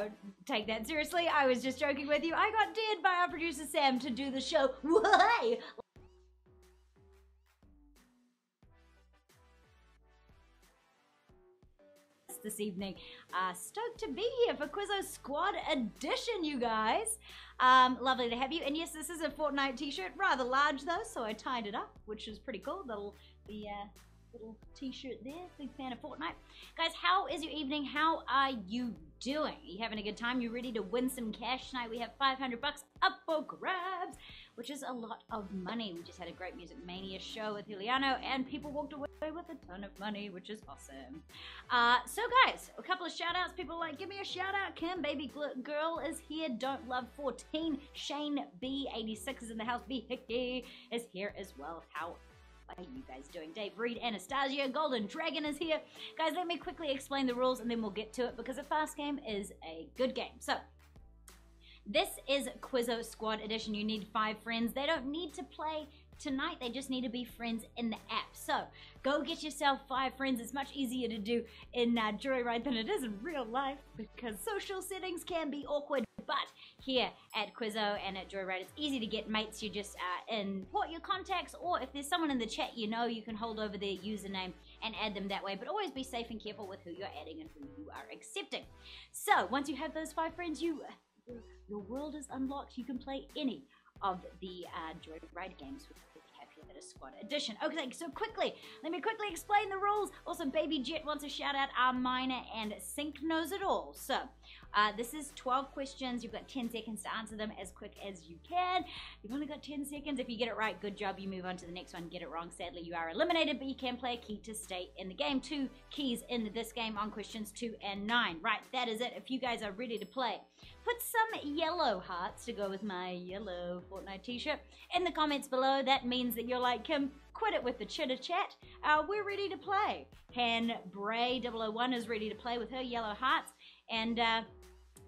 don't take that seriously. I was just joking with you. I got dared by our producer Sam to do the show. Why? This evening. Stoked to be here for Quizzo Squad Edition, you guys. Lovely to have you. And yes, this is a Fortnite t-shirt, rather large though, so I tied it up, which is pretty cool. The little t-shirt there. Big fan of Fortnite. Guys, how is your evening? How are you doing? Are you having a good time? You ready to win some cash tonight? We have 500 bucks up for grabs, which is a lot of money. We just had a great Music Mania show with Juliano, and people walked away with a ton of money, which is awesome. So guys, a couple of shout outs. People like, give me a shout out. Kim, baby girl is here. Don't love 14. Shane B86 is in the house. B Hickey is here as well. How are you guys doing? Dave Reed, Anastasia, Golden Dragon is here. Guys, let me quickly explain the rules and then we'll get to it, because a fast game is a good game. So this is Quizzo Squad Edition. You need 5 friends. They don't need to play tonight, they just need to be friends in the app. So go get yourself 5 friends. It's much easier to do in Joyride than it is in real life, because social settings can be awkward. But here at Quizzo and at Joyride, it's easy to get mates. You just import your contacts, or if there's someone in the chat you know, you can hold over their username and add them that way. But always be safe and careful with who you're adding and who you are accepting. So once you have those 5 friends, your world is unlocked. You can play any of the Joyride games we have here at a Squad Edition. Okay, so let me quickly explain the rules. Also, Baby Jet wants a shout out. Our Miner and Sync knows it all. So this is 12 questions. You've got 10 seconds to answer them as quick as you can. You've only got 10 seconds. If you get it right, good job. You move on to the next one. Get it wrong, sadly, you are eliminated, but you can play a key to stay in the game. 2 keys in this game on questions 2 and 9. Right, that is it. If you guys are ready to play, put some yellow hearts to go with my yellow Fortnite t-shirt in the comments below. That means that you're like, Kim, quit it with the chitter chat. We're ready to play. Han Bray 001 is ready to play with her yellow hearts. And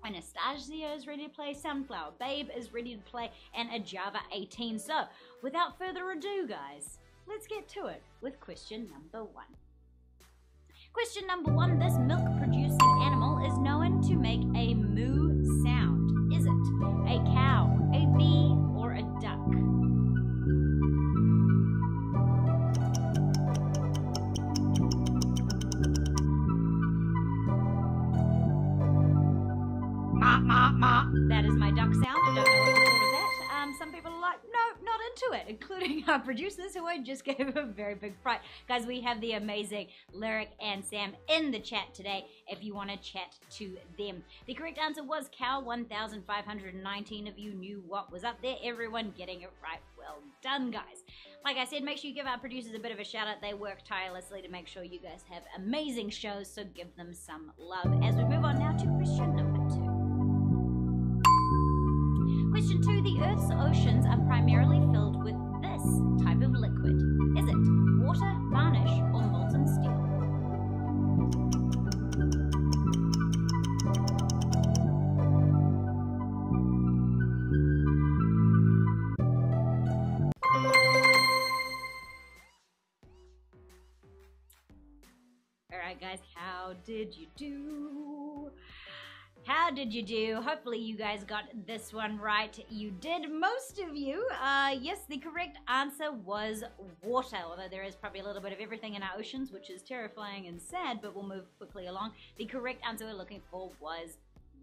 Anastasia is ready to play. Sunflower Babe is ready to play. And a Java 18. So, without further ado, guys, let's get to it with question number 1. Question number 1. This milk-producing animal is known to make a moo sound. Is it a cow, a bee, or a duck? Ma, ma, ma. That is my duck sound. I don't know what you thought of that. Some people are like, no, not into it, including our producers, who I just gave a very big fright. Guys, we have the amazing Lyric and Sam in the chat today if you want to chat to them. The correct answer was cow. 1,519 of you knew what was up there. Everyone getting it right. Well done, guys. Like I said, make sure you give our producers a bit of a shout out. They work tirelessly to make sure you guys have amazing shows, so give them some love. As we move on now to question number 2. Question 2. The Earth's oceans are primarily filled with this type of liquid. Is it water, varnish, or molten steel? Alright guys, how did you do? How did you do? Hopefully you guys got this one right. You did, most of you. Yes, the correct answer was water, although there is probably a little bit of everything in our oceans, which is terrifying and sad, but we'll move quickly along. The correct answer we're looking for was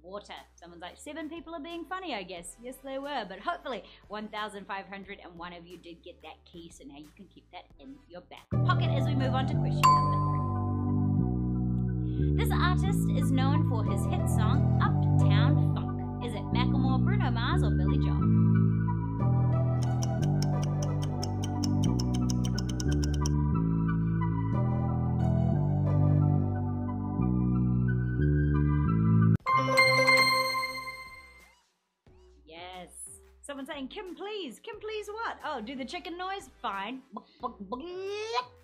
water. Someone's like, 7 people are being funny, I guess. Yes, they were, but hopefully 1,501 of you did get that key, so now you can keep that in your back pocket as we move on to question number 3. This artist is known for his hit song, Uptown Funk. Is it Macklemore, Bruno Mars, or Billy Joel? Yes. Someone's saying, Kim, please. Kim, please what? Oh, do the chicken noise? Fine.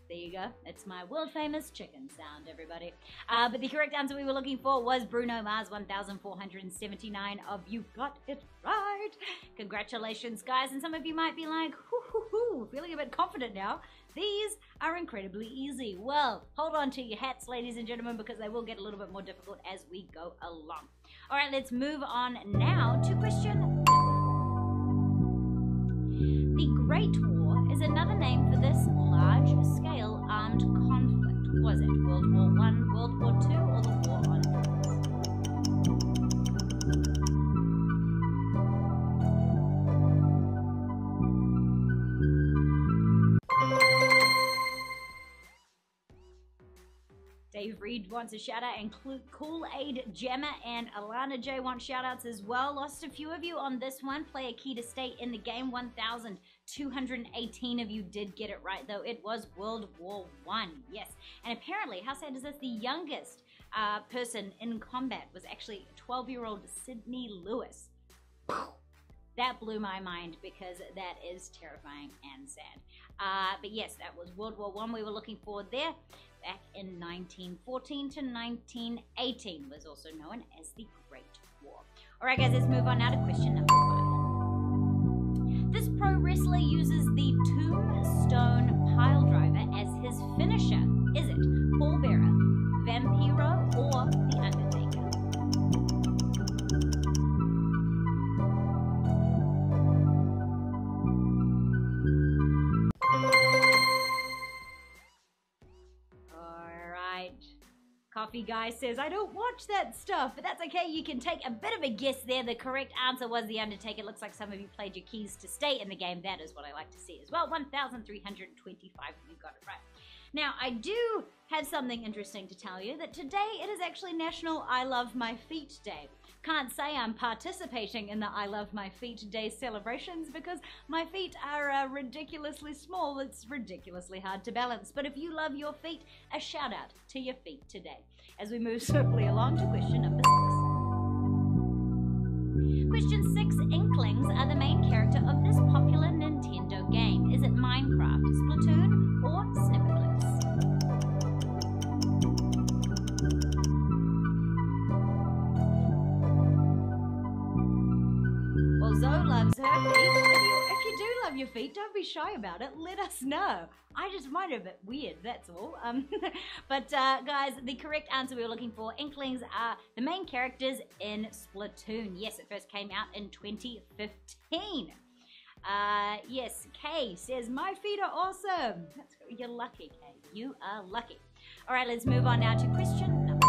There you go. It's my world famous chicken sound, everybody. But the correct answer we were looking for was Bruno Mars. 1,479 of you got it right. Congratulations, guys. And some of you might be like, feeling a bit confident now. These are incredibly easy. Well, hold on to your hats, ladies and gentlemen, because they will get a little bit more difficult as we go along. All right, let's move on now to question number 4. The Great War is another name for this large-scale armed conflict. Was it World War I, World War II, or the War on Drugs? Dave Reed wants a shout out, and Kool-Aid Gemma and Alana J want shout outs as well. Lost a few of you on this one. Play a key to stay in the game. 1,218 of you did get it right, though. It was World War I. Yes. And apparently, how sad is this? The youngest person in combat was actually 12-year-old Sydney Lewis. That blew my mind because that is terrifying and sad. But yes, that was World War I we were looking for there. Back in 1914 to 1918 was also known as the Great War. All right, guys, let's move on now to question number 5. This pro wrestler uses the tombstone pile driver as his finisher. Is it Paul Bearer, Vampiro, or The Undertaker? Coffee Guy says, I don't watch that stuff, but that's okay. You can take a bit of a guess there. The correct answer was The Undertaker. It looks like some of you played your keys to stay in the game. That is what I like to see as well. 1,325 of you got it right. Now, I do have something interesting to tell you, that today it is actually National I Love My Feet Day. Can't say I'm participating in the I Love My Feet Day celebrations because my feet are ridiculously small. It's ridiculously hard to balance. But if you love your feet, a shout out to your feet today. As we move swiftly along to question number 6. Question 6, Inklings are the main character of this popular Nintendo game. Is it Minecraft, Splatoon, or Snipperclips? Well, Zoe loves her feet. If you do love your feet, don't be shy about it. Let us know. I just find it a bit weird, that's all. But guys, the correct answer we were looking for, Inklings are the main characters in Splatoon. Yes, it first came out in 2015. Yes, Kay says, my feet are awesome. You're lucky, Kay. You are lucky. All right, let's move on now to question number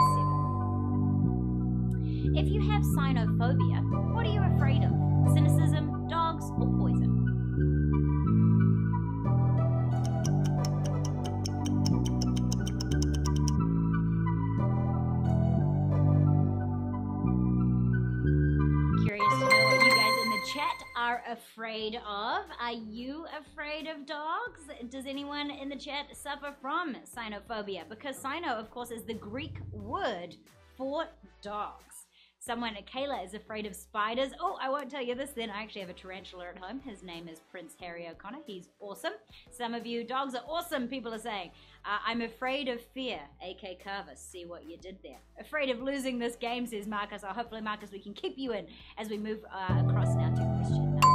7. If you have cynophobia, what are you afraid of? Cynicism, dogs, or poison? Curious to know what you guys in the chat are afraid of. Are you afraid of dogs? Does anyone in the chat suffer from cynophobia? Because cyno, of course, is the Greek word for dogs. Someone, Kayla, is afraid of spiders. Oh, I won't tell you this then. I actually have a tarantula at home. His name is Prince Harry O'Connor. He's awesome. Some of you, dogs are awesome, people are saying. I'm afraid of fear, AK Carver. See what you did there. Afraid of losing this game, says Marcus. Hopefully, Marcus, we can keep you in as we move across now to question number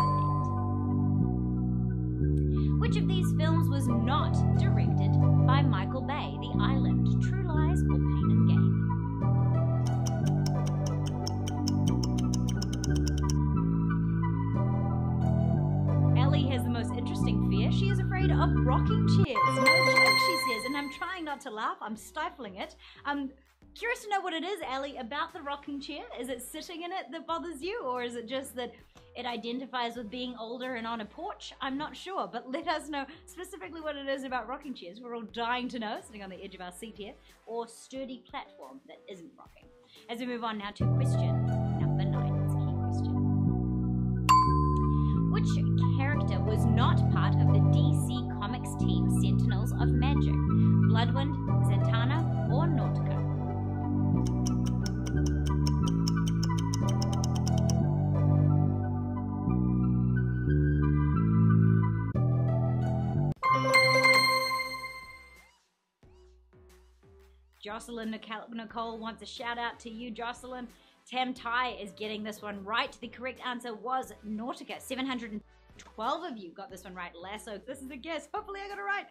8. Which of these films was not directed by Michael Bay? The Island, True Lies, or Pain and Gain? Ellie has the most interesting fear. She is afraid of rocking chairs. No joke, she says, and I'm trying not to laugh. I'm stifling it. I'm curious to know what it is, Ellie, about the rocking chair. Is it sitting in it that bothers you, or is it just that it identifies with being older and on a porch? I'm not sure, but let us know specifically what it is about rocking chairs. We're all dying to know, sitting on the edge of our seat here, or sturdy platform that isn't rocking. As we move on now to question number 9. It's a key question. Which character was not part of the DC Comics team Sentinels of Magic? Bloodwind, Zatanna, or Nautica? Jocelyn Nicole wants a shout out to you, Jocelyn. Tam Tai is getting this one right. The correct answer was Nautica. 712 of you got this one right. Lasso, this is a guess. Hopefully I got it right.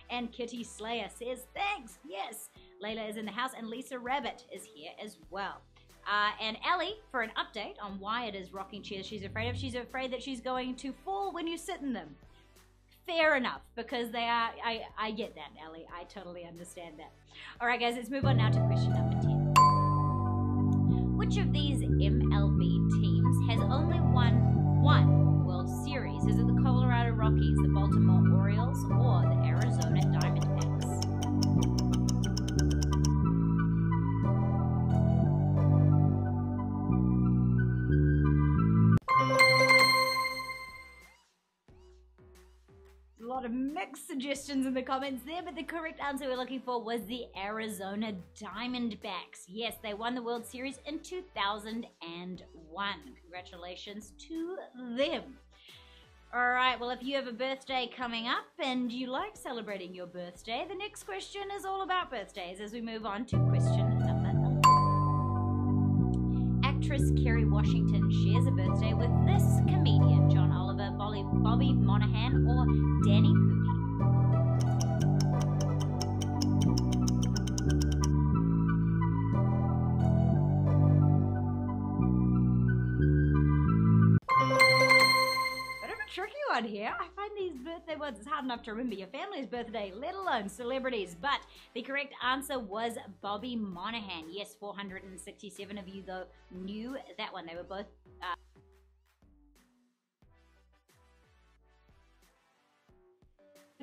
And Kitty Slayer says, thanks. Yes. Layla is in the house, and Lisa Rabbit is here as well. And Ellie, for an update on why it is rocking chairs she's afraid of, she's afraid that she's going to fall when you sit in them. Fair enough, because they are, I get that, Ellie. I totally understand that. All right, guys, let's move on now to question number 10. Which of these MLB teams has only won one World Series? Is it the Colorado Rockies, the Baltimore Orioles, or the Arizona Diamondbacks? A lot of mixed suggestions in the comments there, but the correct answer we're looking for was the Arizona Diamondbacks. Yes, they won the World Series in 2001. Congratulations to them. All right, well, if you have a birthday coming up and you like celebrating your birthday, the next question is all about birthdays as we move on to question number 11. Actress Kerry Washington shares a birthday with this comedian, John Oliver, Bobby Monahan, or Danny Pudi. Tricky one here. I find these birthday ones, it's hard enough to remember your family's birthday, let alone celebrities. But the correct answer was Bobby Monahan. Yes, 467 of you though knew that one. They were both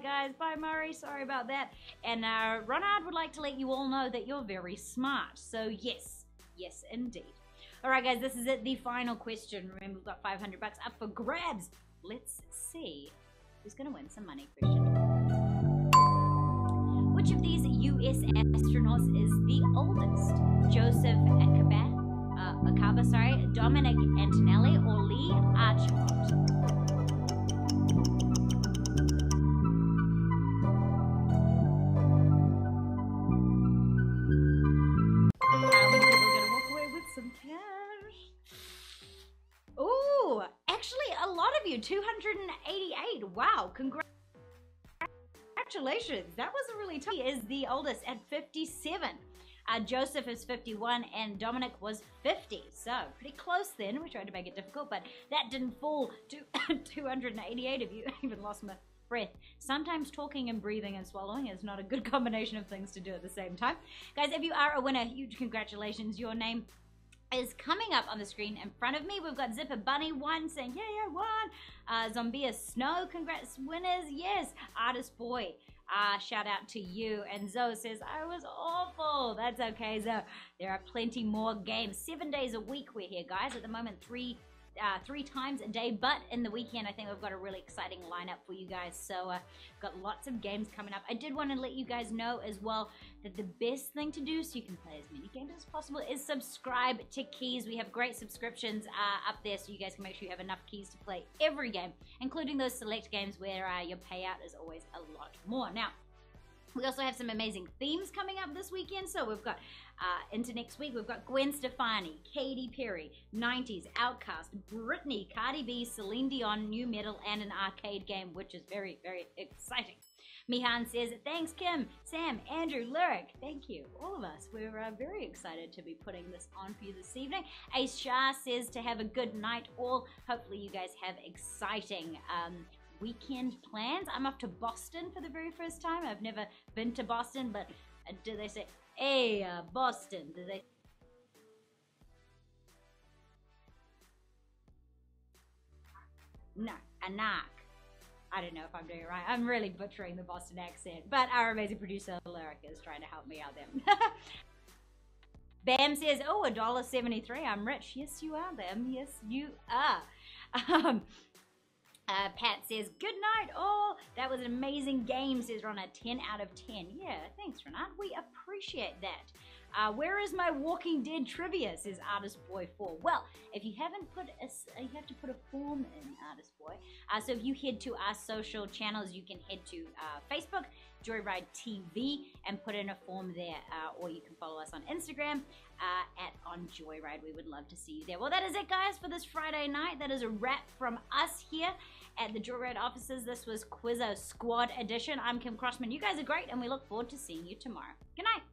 guys, bye Murray, sorry about that. And Ronald would like to let you all know that you're very smart. So yes indeed. All right guys, this is it, the final question. Remember, we've got 500 bucks up for grabs. Let's see who's going to win some money. Question. Which of these U.S. astronauts is the oldest? Joseph Acaba, Dominic Antonelli, or Lee Archibald? How many people are going to walk away with some cash? Ooh, actually a lot of you, 288. Wow, congratulations. That was a really tough. He is the oldest at 57. Joseph is 51 and Dominic was 50. So pretty close then. We tried to make it difficult, but that didn't fall to 288 of you. I even lost my breath. Sometimes talking and breathing and swallowing is not a good combination of things to do at the same time. Guys, if you are a winner, huge congratulations. Your name is coming up on the screen in front of me. We've got Zipper Bunny 1 saying, yeah, I won. Zombia Snow, congrats winners. Yes, Artist Boy, shout out to you. And Zoe says, I was awful. That's okay, Zoe. There are plenty more games. 7 days a week we're here, guys. At the moment, three times a day, but in the weekend I think we've got a really exciting lineup for you guys. So got lots of games coming up. I did want to let you guys know as well that the best thing to do so you can play as many games as possible is subscribe to Keys. We have great subscriptions up there so you guys can make sure you have enough keys to play every game, including those select games where your payout is always a lot more. Now, we also have some amazing themes coming up this weekend. So we've got, into next week, we've got Gwen Stefani, Katy Perry, 90s, Outkast, Britney, Cardi B, Celine Dion, new metal, and an arcade game, which is very, very exciting. Mihan says, thanks Kim, Sam, Andrew, Lyric, thank you. All of us, we're very excited to be putting this on for you this evening. Ace Shah says to have a good night all. Hopefully you guys have exciting weekend plans. I'm off to Boston for the very first time. I've never been to Boston, but do they say, hey, Boston? Do they? No, a knock. I don't know if I'm doing it right. I'm really butchering the Boston accent, but our amazing producer, Lyric, is trying to help me out there. Bam says, oh, $1.73. I'm rich. Yes, you are, Bam. Yes, you are. Pat says, good night all. That was an amazing game, says Ron, a 10 out of 10. Yeah, thanks, Renat. We appreciate that. Where is my Walking Dead trivia, says Artist Boy 4. Well, if you haven't put you have to put a form in, Artist Boy. So if you head to our social channels, you can head to Facebook, Joyride TV, and put in a form there. Or you can follow us on Instagram on Joyride. We would love to see you there. Well, that is it, guys, for this Friday night. That is a wrap from us here at the Joyride offices. This was Quizzo Squad Edition. I'm Kim Crossman. You guys are great, and we look forward to seeing you tomorrow. Good night.